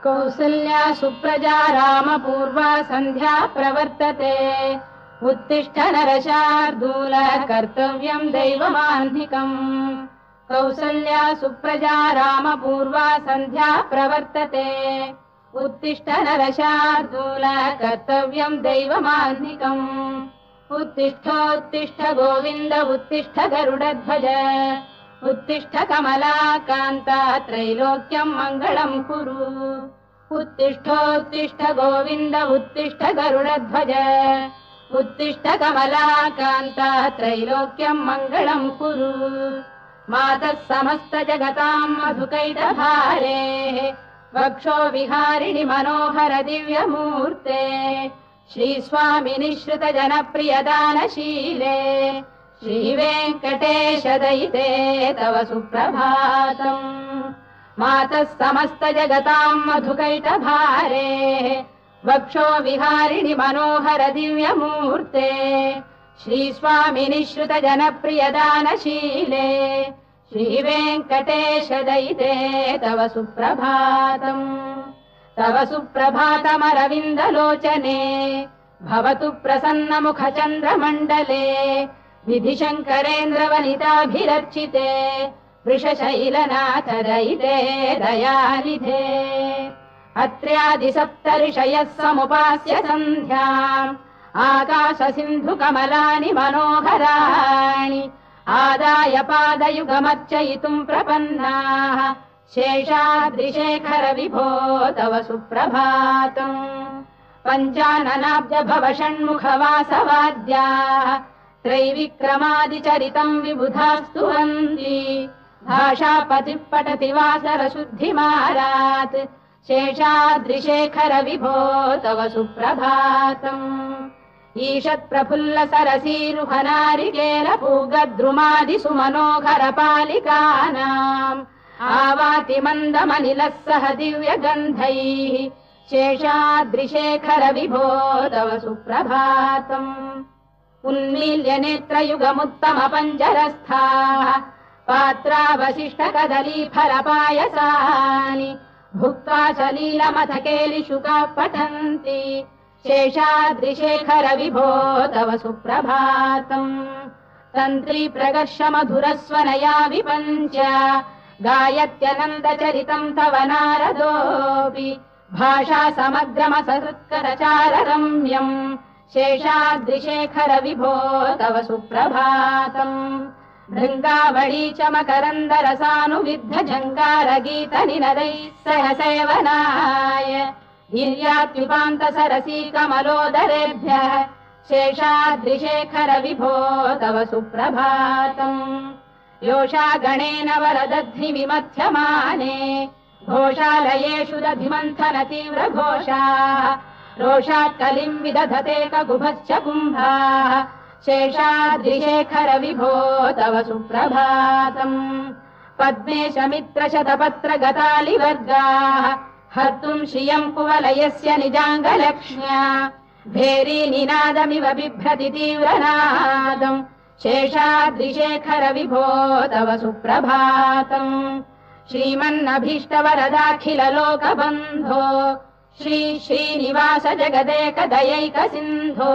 कौसल्या सुप्रजा रामपूर्वा सन्ध्या प्रवर्तते उत्तिष्ठ नरशार्दूल कर्तव्यम् दैवमाह्निकम् कौसल्या सुप्रजा रामपूर्वा सन्ध्या प्रवर्तते उत्तिष्ठ नरशार्दूल कर्तव्यम् दैवमाह्निकम् उत्तिष्ठोत्तिष्ठ गोविन्द उत्तिष्ठ गरुडध्वज उत्तिष्ठ कमलाकान्ता त्रैलोक्यम् मङ्गलम् कुरु उत्तिष्ठोत्तिष्ठ गोविन्द उत्तिष्ठ गरुडध्वज उत्तिष्ठ कमलाकान्ता त्रैलोक्यम् मङ्गलम् कुरु मातः समस्त जगताम् मधुकैटभारेः वक्षो विहारिणि मनोहर दिव्यमूर्ते श्रीस्वामिनि श्रुत जनप्रियदानशीले श्रीवेङ्कटेश दयिते तव सुप्रभातम् मातः समस्त जगताम् मधुकैटभारेः वक्षो विहारिणि मनोहर दिव्यमूर्ते श्रीस्वामिनि श्रुत जनप्रियदानशीले श्रीवेङ्कटेश दयिते तव सुप्रभातम् तव सुप्रभातमरविन्दलोचने भवतु प्रसन्नमुखचन्द्रमण्डले विधिशङ्करेन्द्रवनिताभिरर्चिते वृषशैलनाथ दयिते दयानिधे अत्र्यादिसप्तऋषयः समुपास्य सन्ध्याम् आकाशसिन्धुकमलानि मनोहराणि आदाय पादयुगमर्चयितुम् प्रपन्नाः शेषाद्रिशेखर विभो तव सुप्रभातम् पञ्चाननाब्ज भव षण्मुखवासवाद्याः त्रैविक्रमादिचरितम् विबुधास्तुवन्ति भाषापतिः पठति वासरशुद्धिमारात् शेषाद्रिशेखर विभो तव सुप्रभातम् ईषत्प्रफुल्ल सरसीरुहनारिकेलपूगद्रुमादिसुमनोहर पालिकानाम् आवाति मन्दमनिलः सह दिव्यगन्धैः शेषाद्रिशेखर विभो तव सुप्रभातम् उन्मील्य नेत्रयुगमुत्तम पञ्जरस्थाः पात्रावशिष्ट कदलीफलपायसानि भुक्त्वा सलीलमथकेलिशुकाः पठन्ति शेषाद्रिशेखर विभो तव सुप्रभातम् तन्त्री प्रगर्ष मधुरस्वनया विपञ्च गायत्यनन्दचरितम् तव नारदोऽपि भाषा समग्रमसहृत्करचार रम्यम् शेषाद्रिशेखर विभो तव सुप्रभातम् भृङ्गावळी च मकरन्दरसानुविद्ध झङ्कारगीतनिनदैः सह सेवनाय वीर्यात्युपान्त सरसी कमलोदरेभ्यः शेषाद्रिशेखर विभो तव सुप्रभातम् योषा गणेन वरदध्नि विमथ्यमाने घोषालयेषु दधिमन्थन तीव्र घोषाः रोषात् कलिम् विदधते ककुभश्च कुम्भाः शेषाद्रिशेखर विभो तव सुप्रभातम् पद्मेश मित्र शतपत्र गतालिवर्गाः हर्तुम् श्रियम् कुवलयस्य निजाङ्गलक्ष्म्या भेरी निनादमिव बिभ्रति तीव्रनादम् शेषाद्रिशेखर विभो तव सुप्रभातम् श्रीमन्नभीष्टवरदाखिल लोकबन्धो श्री श्रीनिवास जगदेक दयैक सिन्धो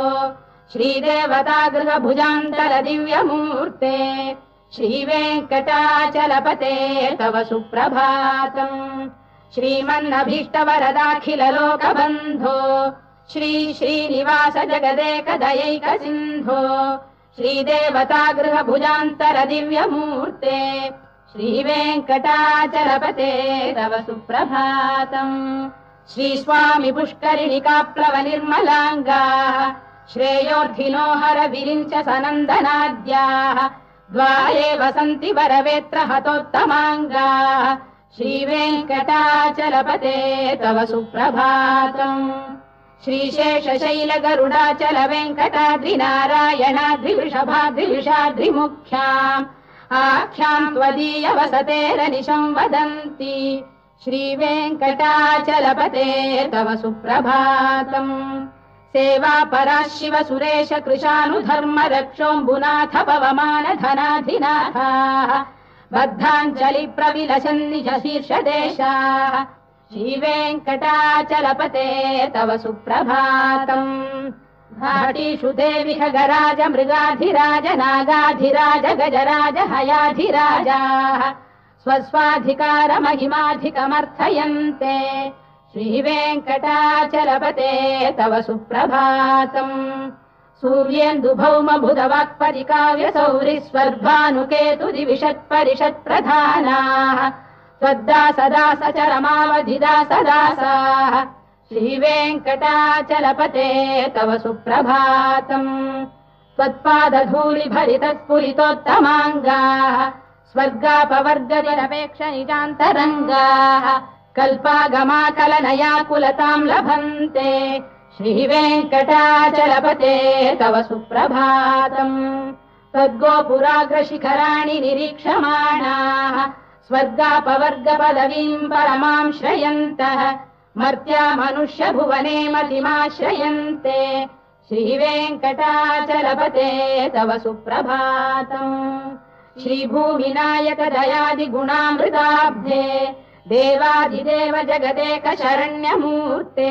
श्रीदेवतागृह भुजान्तर दिव्यमूर्ते श्रीवेङ्कटाचलपते तव सुप्रभातम् श्रीमन्नभीष्टवरदाखिल लोकबन्धो श्री श्रीनिवास जगदेक दयैक सिन्धो श्रीदेवतागृह भुजान्तर दिव्यमूर्ते श्रीवेङ्कटाचलपते तव सुप्रभातम् श्रीस्वामि पुष्करिणिकाप्लव निर्मलाङ्गाः श्रेयोर्धिनो हर विरिञ्च सनन्दनाद्याः द्वारे वसन्ति वरवेत्र हतोत्तमाङ्गाः श्रीवेङ्कटाचलपते तव सुप्रभातम् श्रीशेषशैल गरुडाचल वेङ्कटाद्रिनारायणाद्रिवृषभाद्रिविषाद्रिमुख्याम् आख्याम् त्वदीय वसतेरनिशम् वदन्ति श्रीवेङ्कटाचलपते तव सुप्रभातम् सेवा परा शिव सुरेश कृशानुधर्म रक्षोऽम्बुनाथ पवमान धनाधिनाथाः बद्धाञ्जलि प्रविलसन्निज शीर्षदेशाः श्रीवेङ्कटाचलपते तव सुप्रभातम् घाटीषु देवि खगराज मृगाधिराज नागाधिराज गजराज हयाधिराजाः स्वस्वाधिकारमहिमाधिकमर्थयन्ते श्रीवेङ्कटाचलपते तव सुप्रभातम् सूर्येन्दुभौम बुधवाक्परिकाव्यसौरिस्वर्भानुकेतु दिविषत्परिषत्प्रधानाः त्वद्दासदासचरमावधिदासदासाः श्रीवेङ्कटाचलपते तव सुप्रभातम् त्वत्पादधूलिभरितस्फुरितोत्तमाङ्गाः स्वर्गापवर्गनिरपेक्ष निजान्तरङ्गाः कल्पागमाकलनयाकुलताम् लभन्ते श्रीवेङ्कटाचलपते तव सुप्रभातम् त्वद्गोपुराग्रशिखराणि निरीक्षमाणाः स्वर्गापवर्गपदवीम् परमाम् श्रयन्तः मर्त्या मनुष्य भुवने मतिमाश्रयन्ते श्रीवेङ्कटाचलपते तव सुप्रभातम् श्रीभूमिनायक दयादिगुणामृताब्धे देवाधिदेव जगदेक शरण्यमूर्ते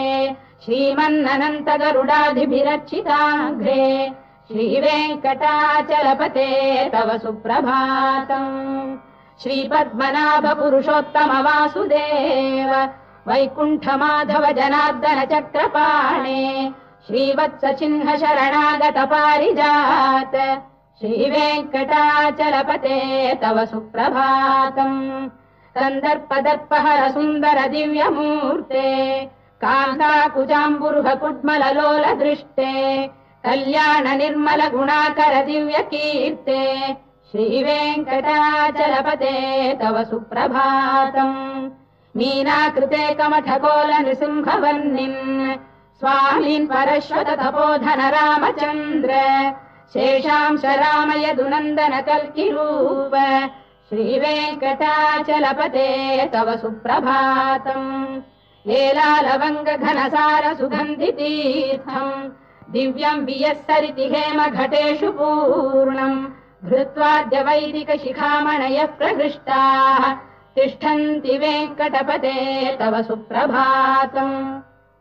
श्रीमन्ननन्त गरुडाधिभिरर्चिताघ्रे श्रीवेङ्कटाचलपते तव सुप्रभातम् श्रीपद्मनाभ पुरुषोत्तम वासुदेव वैकुण्ठ माधव जनार्दन चक्रपाणे श्रीवत्स चिह्न शरणागत पारिजात श्रीवेङ्कटाचलपते तव सुप्रभातम् कन्दर्पदर्पहर सुन्दर दिव्यमूर्ते कान्ताकुजाम्बुरुह कुड्मललोल दृष्टे कल्याण निर्मल गुणाकर दिव्यकीर्ते श्रीवेङ्कटाचलपते तव सुप्रभातम् मीनाकृते कमठकोल नृसिंहवर्णिन् स्वामीन् परश्वत तपोधन रामचन्द्र शेषांश रामयदुनन्दन कल्किरूप श्रीवेङ्कटाचलपते तव सुप्रभातम् लीलालवङ्ग घनसार सुगन्धितीर्थम् दिव्यम् वियस्सरिति हेम घटेषु पूर्णम् धृत्वाद्य वैदिक शिखामणयः प्रहृष्टाः तिष्ठन्ति वेङ्कटपते तव सुप्रभातम्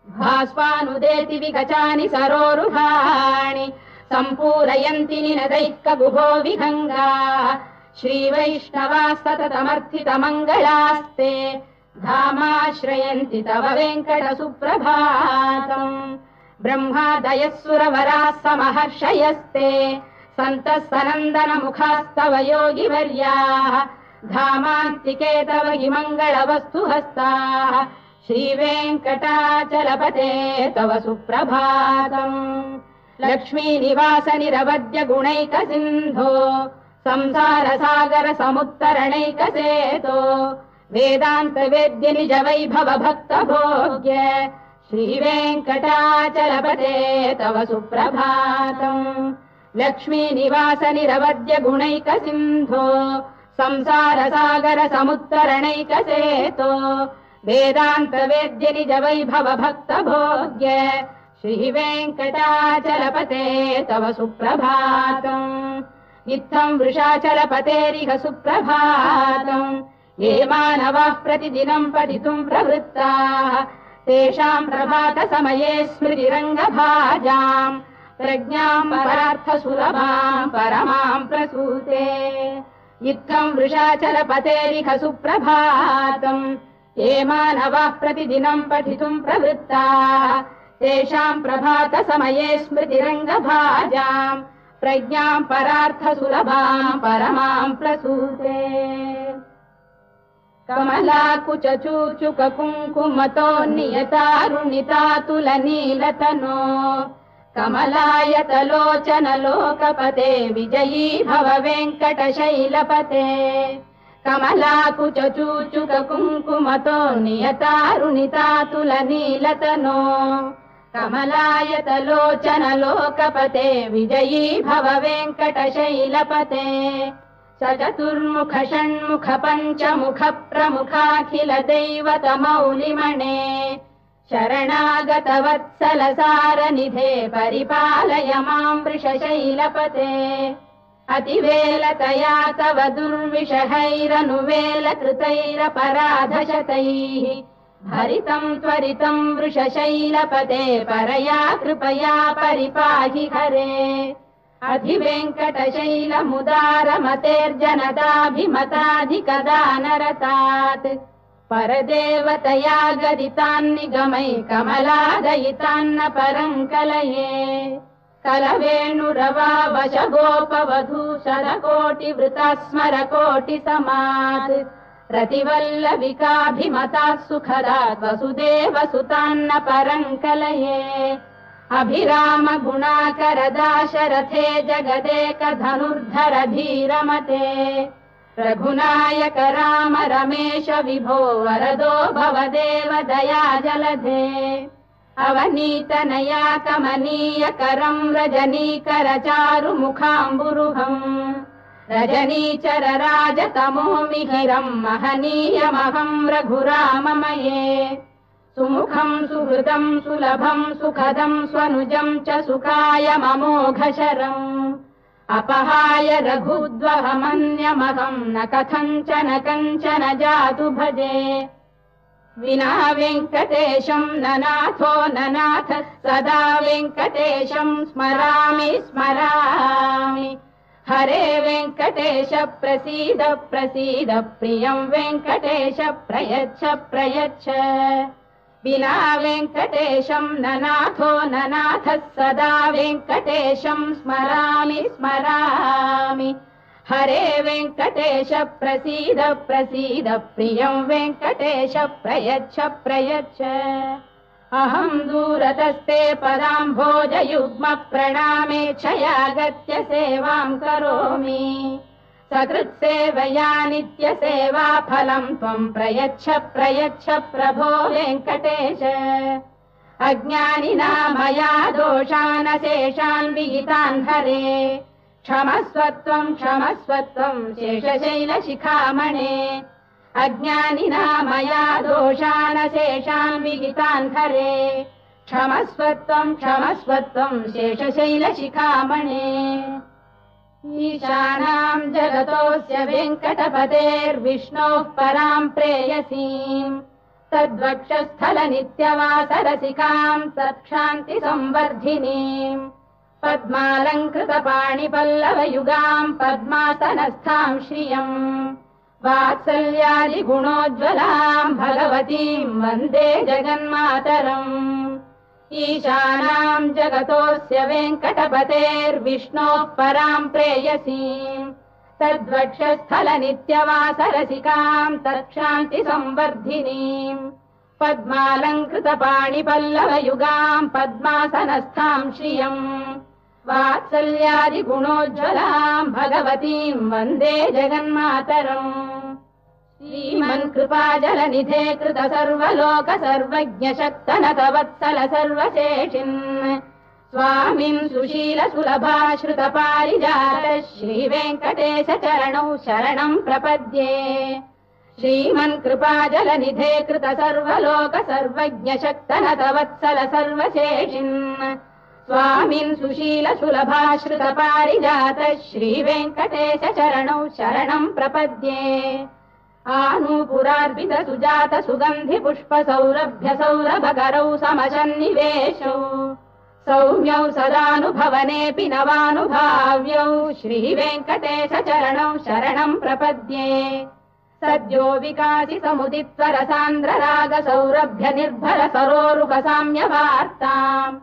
भास्वानुदेति विगचानि सरोरुहाणि सम्पूरयन्ति निनदैः कगुभो विहङ्गाः श्रीवैष्णवाः सततमर्थितमङ्गलास्ते धामाश्रयन्ति तव वेङ्कट सुप्रभातम् ब्रह्मादयः सुरवराः समहर्षयस्ते सन्तः सनन्दन मुखास्तव योगिवर्याः धामान्तिके तव हि मङ्गलवस्तु हस्ताः श्रीवेङ्कटाचलपते तव सुप्रभातम् लक्ष्मीनिवास निरवद्य गुणैक सिन्धो संसार सागर समुत्तरणैकसेतो वेदान्त वेद्य निज वैभव भक्त भोग्य श्रीवेङ्कटाचलपते तव सुप्रभातम् लक्ष्मीनिवास निरवद्य गुणैक सिन्धो संसार सागर समुत्तरणैकसेतो वेदान्त वेद्य निज वैभव भक्त भोग्य श्रीवेङ्कटाचलपते तव सुप्रभातम् इत्थम् वृषाचलपतेरिह सुप्रभातम् ये मानवाः प्रतिदिनम् पठितुम् प्रवृत्ताः तेषाम् प्रभात समये स्मृतिरङ्गभाजाम् प्रज्ञाम् परार्थसुलभाम् परमाम् प्रसूते इत्थम् वृषाचलपतेरिह सुप्रभातम् ये मानवाः प्रतिदिनम् पठितुम् प्रवृत्ताः तेषाम् प्रभात समये स्मृतिरङ्गभाजाम् प्रज्ञाम् परार्थसुलभाम् परमाम् प्रसूते कमलाकुचूचुक कुङ्कुमतो नियतारुणितातुलनीलतनो कमलायतलोचन लोकपते विजयी भव वेङ्कटशैलपते कमलाकुचूचुक कुङ्कुमतो नियतारुणितातुलनीलतनो कमलायतलोचन लोकपते विजयी भव वेङ्कटशैलपते सचतुर्मुख षण्मुख पञ्चमुख प्रमुखाखिल दैवत मौलिमणे शरणागत वत्सल सारनिधे परिपालय माम् वृषशैलपते अतिवेलतया तव दुर्विषहैरनुवेलकृतैरपराधशतैः भरितम् त्वरितम् वृषशैलपते परया कृपया परिपाहि हरे अधिवेङ्कटशैलमुदारमतेर्जनदाभिमताधिकदानरतात् परदेवतया गदितान्निगमै कमलादयितान्न परम् कलये कलवेणुरवावशगोपवधू शतकोटिवृता स्मरकोटिसमात् रतिवल्लविकाभिमताः सुखदात् वसुदेवसुतान्न परम् कलये अभिराम गुणाकरदाशरथे जगदेकधनुर्धर धीरमते रघुनायक राम रमेश विभो वरदो भवदेव दया जलधे अवनीतनया कमनीयकरम् रजनीकर चारुमुखाम्बुरुहम् रजनीचर राजतमो मिहिरम् महनीयमहम् रघुराममये सुमुखम् सुहृदम् सुलभम् सुखदम् स्वनुजम् च सुखायममोघशरम् अपहाय रघुद्वहमन्यमहम् न कथञ्चन कञ्चन जातु भजे विना वेङ्कटेशम् ननाथो ननाथ सदा वेङ्कटेशम् स्मरामि स्मरामि हरे वेङ्कटेश प्रसीद प्रसीद प्रियम् वेङ्कटेश प्रयच्छ प्रयच्छ विना वेङ्कटेशम् ननाथो ननाथः सदा वेङ्कटेशम् स्मरामि स्मरामि हरे वेङ्कटेश प्रसीद प्रसीद प्रियम् वेङ्कटेश प्रयच्छ प्रयच्छ अहम् दूरतस्ते पदाम्भोजयुग्म प्रणामेच्छयागत्य सेवाम् करोमि सकृत्सेवया नित्यसेवा फलम् त्वम् प्रयच्छ प्रयच्छ प्रभो वेङ्कटेश अज्ञानिना मया दोषानशेषान् विहितान् हरे क्षमस्वत्वम् क्षमस्वत्वम् शेषशैलशिखामणे अज्ञानिना मया दोषानशेषान् विहितान् हरे क्षमस्वत्वम् क्षमस्वत्वम् शेषशैलशिखामणे ईशानाम् जगतोऽस्य वेङ्कटपतेर्विष्णोः पराम् प्रेयसीम् तद्वक्षस्थलनित्यवासरसिकाम् तत्क्षान्तिसंवर्धिनीम् पद्मालङ्कृतपाणिपल्लवयुगाम् पद्मासनस्थाम् श्रियम् वात्सल्यादिगुणोज्ज्वलाम् भगवतीम् वन्दे जगन्मातरम् ईशानाम् जगतोऽस्य वेङ्कटपतेर्विष्णोः पराम् प्रेयसीम् तद्वक्षस्थलनित्यवासरसिकाम् तत्क्षान्तिसंवर्धिनीम् पद्मालङ्कृतपाणिपल्लवयुगाम् पद्मासनस्थाम् श्रियम् वात्सल्यादिगुणोज्ज्वलाम् भगवतीम् वन्दे जगन्मातरम् श्रीमन्कृपाजलनिधे कृत सर्वलोक सर्वज्ञ शक्तनतवत्सल सर्वशेषिन् स्वामिन् सुशील सुलभाश्रित पारिजात श्रीवेङ्कटेश चरणौ शरणम् प्रपद्ये श्रीमन्कृपाजलनिधे कृत सर्वलोक सर्वज्ञ शक्तनतवत्सल सर्वशेषिन् स्वामिन् सुशील सुलभाश्रित पारिजात श्रीवेङ्कटेश चरणौ शरणम् प्रपद्ये आनूपुरार्पित सुजात सुगन्धि पुष्प सौरभ्य सौरभकरौ समशन्निवेशौ सौम्यौ सदानुभवनेऽपि नवानुभाव्यौ श्रीवेङ्कटेश चरणौ शरणम् प्रपद्ये सद्यो विकासि समुदित्वरसान्द्र राग सौरभ्य निर्भर सरोरुह साम्यवार्ताम्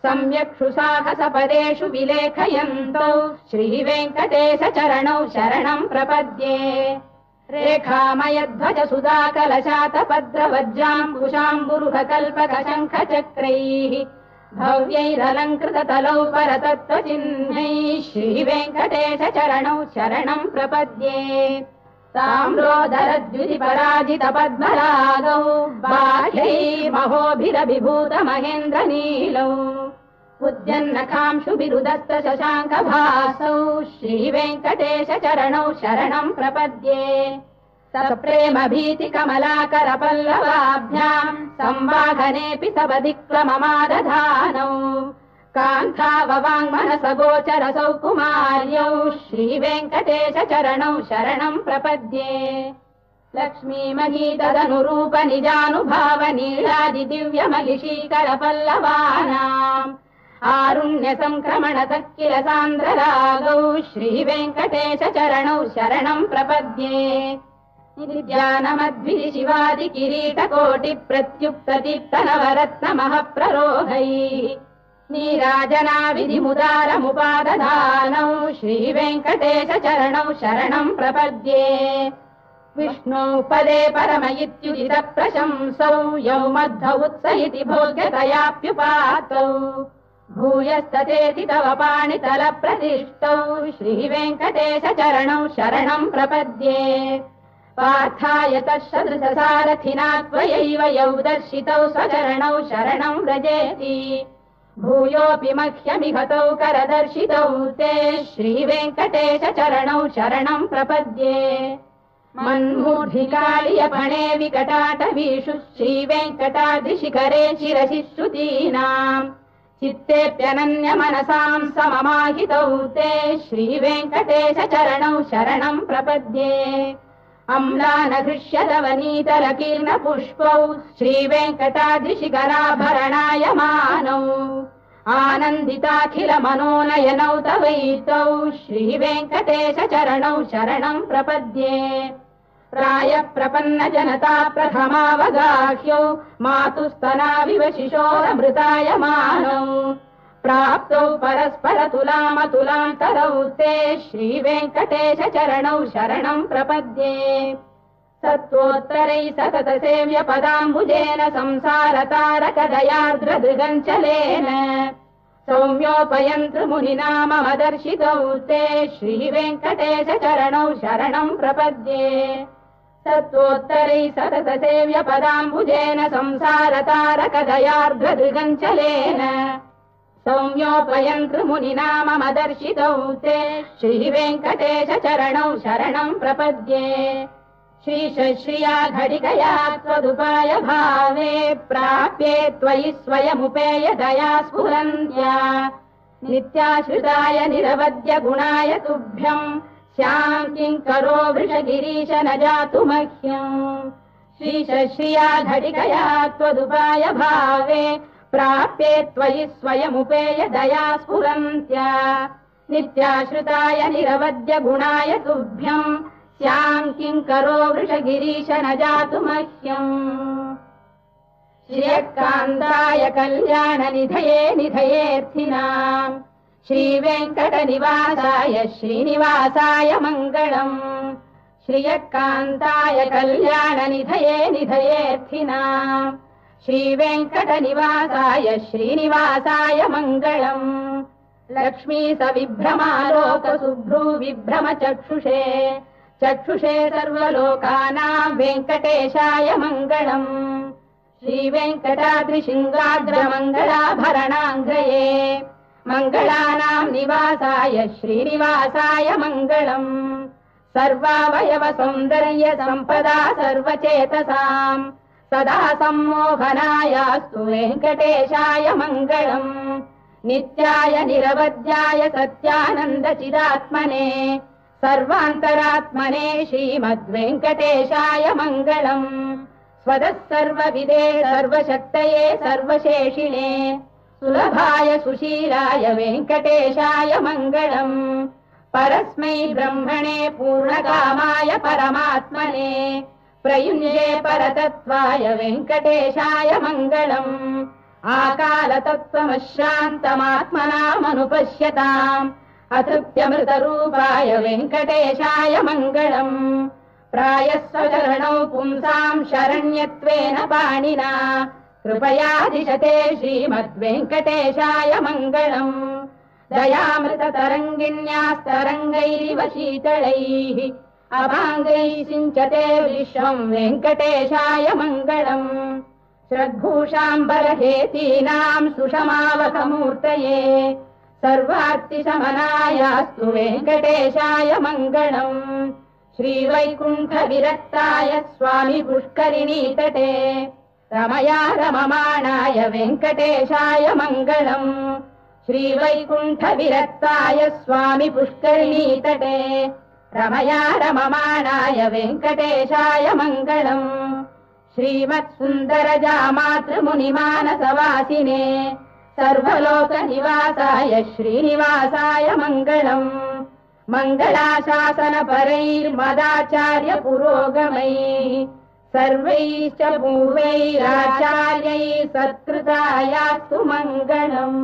सम्यक्षु साहस पदेषु विलेखयन्तौ श्रीवेङ्कटेश चरणौ शरणम् प्रपद्ये रेखामयध्वज सुधाकलशातपद्रवज्राम्बुशाम्बुरुह कल्पक शङ्ख चक्रैः भव्यैरलङ्कृत तलौ परतत्त्वचिह्नैः श्रीवेङ्कटेश चरणौ शरणम् प्रपद्ये ताम्रोदरद्युति पराजित पद्मरागौ बाह्यैर्महोभिरभिभूत महेन्द्र नीलौ उद्यन्नखांशुभिरुदत्त शशाङ्कभासौ श्रीवेङ्कटेश चरणौ शरणम् प्रपद्ये सप्रेम भीति कमलाकर पल्लवाभ्याम् संवाहनेऽपि सवधिक्लममादधानौ कान्थाववाङ्मनसगोचरसौ कुमार्यौ श्रीवेङ्कटेश चरणौ शरणम् प्रपद्ये लक्ष्मीमहीतदनुरूप निजानुभाव नीलादिदिव्यमलिशीकर पल्लवानाम् आरुण्य संक्रमण किल सान्द्ररागौ श्रीवेङ्कटेश चरणौ शरणम् प्रपद्ये नित्यानमद्भिः शिवादि किरीटकोटि प्रत्युक्त दीप्तनवरत्नमः प्ररोहैः नीराजना विधिमुदारमुपादधानौ श्रीवेङ्कटेश चरणौ शरणम् प्रपद्ये विष्णौ पदे परम इत्युदित प्रशंसौ यौ मद्धौ उत्स इति भोग्यतयाप्युपातौ भूयस्ततेति तव पाणितल प्रतिष्ठौ श्रीवेङ्कटेश चरणौ शरणम् प्रपद्ये पार्थाय तत्सदृशसारथिना त्वयैव यौ दर्शितौ स्वचरणौ शरणम् व्रजेति भूयोऽपि मह्यमिहतौ करदर्शितौ ते श्रीवेङ्कटेश चरणौ शरणम् प्रपद्ये मन्मूर्धिकालियपणे विकटाटवीषु श्रीवेङ्कटाद्रिशिखरे शिरसि श्रुतीनाम् चित्तेऽप्यनन्यमनसाम् सममाहितौ ते श्रीवेङ्कटेश चरणौ शरणम् प्रपद्ये अम्लानघृष्यदवनीतलकीर्णपुष्पौ श्रीवेङ्कटाद्रिशिखराभरणायमानौ आनन्दिताखिल मनोनयनौ तवैतौ श्रीवेङ्कटेश चरणौ शरणम् प्रपद्ये प्रायः प्रपन्न जनता प्रथमावगाह्यौ मातुस्तनाविव शिशोरमृतायमानौ प्राप्तौ परस्पर तुलामतुलान्तरौ ते श्रीवेङ्कटेश चरणौ शरणम् प्रपद्ये सत्त्वोत्तरै सतत सेव्य पदाम्बुजेन संसारतारकदयार्द्रदृगञ्चलेन सौम्योपयन्तृमुनिना मम दर्शितौ ते श्रीवेङ्कटेश चरणौ शरणम् प्रपद्ये सत्त्वोत्तरै सतत सेव्य पदाम्बुजेन संसारतारकदयार्द्रदृगञ्चलेन सौम्योपयन्तृमुनिना मम दर्शितौ ते श्रीवेङ्कटेश चरणौ शरणम् प्रपद्ये श्रीशश्रिया घटिकया त्वदुपाय भावे प्राप्ये त्वयि स्वयमुपेय दया स्फुरन्त्या नित्याश्रिताय निरवद्य गुणाय तुभ्यम् स्याम् किङ्करो वृषगिरीश न जातु मह्यम् श्रीशश्रिया घटिकया त्वदुपाय भावे प्राप्ये त्वयि स्वयमुपेय दया स्फुरन्त्या नित्याश्रिताय निरवद्य गुणाय तुभ्यम् स्याम् किङ्करो वृषगिरीश न जातु मह्यम् श्रियकान्ताय कल्याणनिधये निधयेऽर्थिनाम् श्रीवेङ्कटनिवासाय श्रीनिवासाय मङ्गलम् श्रियकान्ताय कल्याणनिधये निधयेऽर्थिनाम् श्रीवेङ्कटनिवासाय श्रीनिवासाय मङ्गलम् लक्ष्मी सविभ्रमालोकसुभ्रू विभ्रम चक्षुषे सर्वलोकानाम् वेङ्कटेशाय मङ्गलम् श्रीवेङ्कटाद्रिशृङ्गाग्रमङ्गलाभरणाङ्गये मङ्गलानाम् निवासाय श्रीनिवासाय मङ्गलम् सर्वावयव सौन्दर्य सम्पदा सर्वचेतसाम् सदा सम्मोहनायास्तु वेङ्कटेशाय मङ्गलम् नित्याय निरवध्याय सत्यानन्दचिदात्मने सर्वान्तरात्मने श्रीमद्वेङ्कटेशाय मङ्गलम् स्वतः सर्वविदे सर्वशक्तये सर्वशेषिणे सुलभाय सुशीलाय वेङ्कटेशाय मङ्गलम् परस्मै ब्रह्मणे पूर्णकामाय परमात्मने प्रयुञ्जे परतत्त्वाय वेङ्कटेशाय मङ्गलम् आकालतत्त्वमशान्तमात्मनामनुपश्यताम् अतृप्त्यमृतरूपाय वेङ्कटेशाय मङ्गलम् प्रायः स्वचरणौ पुंसाम् शरण्यत्वेन पाणिना कृपयादिशते श्रीमद्वेङ्कटेशाय मङ्गलम् दयामृततरङ्गिण्यास्तरङ्गैरिव शीतलैः अभाङ्गैः सिञ्चते विश्वम् वेङ्कटेशाय मङ्गलम् श्रद्भूषाम्बरहेतीनाम् सुषमावकमूर्तये सर्वार्तिशमनायास्तु वेङ्कटेशाय मङ्गलम् श्रीवैकुण्ठविरक्ताय स्वामि पुष्करिणीतटे रमया रममाणाय वेङ्कटेशाय मङ्गलम् श्रीवैकुण्ठविरक्ताय स्वामी पुष्करिणीतटे रमया रममाणाय वेङ्कटेशाय मङ्गलम् श्रीमत्सुन्दरजामातृमुनिमानसवासिने सर्वलोकनिवासाय श्रीनिवासाय मङ्गलम् मङ्गलाशासनपरैर्मदाचार्य पुरोगमैः सर्वैश्च पूर्वैराचार्यैः सत्कृतायास्तु मङ्गलम्।